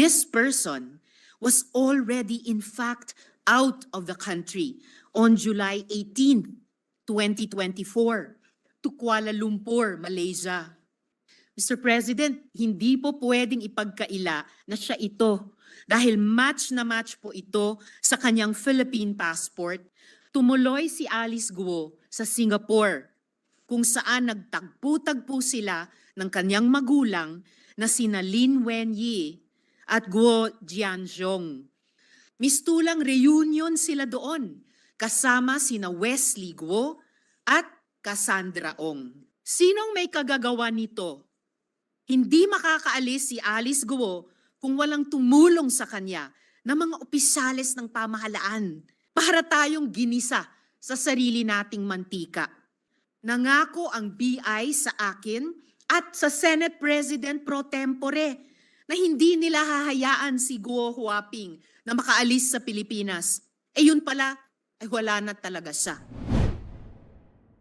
this person was already in fact out of the country on July 18, 2024 to Kuala Lumpur, Malaysia. Mr. President, hindi po pwedeng ipagkaila na siya ito dahil match na match po ito sa kanyang Philippine passport. Tumuloy si Alice Guo sa Singapore kung saan nagtagpo-tagpo sila ng kanyang magulang na sina Lin Wenyi at Guo Jianzhong. Mistulang reunion sila doon kasama sina Wesley Guo at Cassandra Ong. Sinong may kagagawa nito? Hindi makakaalis si Alice Guo kung walang tumulong sa kanya ng mga opisyales ng pamahalaan para tayong ginisa sa sarili nating mantika. Nangako ang BI sa akin at sa Senate President pro tempore na hindi nila hahayaan si Guo Huaping na makaalis sa Pilipinas. Eh yun pala, ay wala na talaga siya.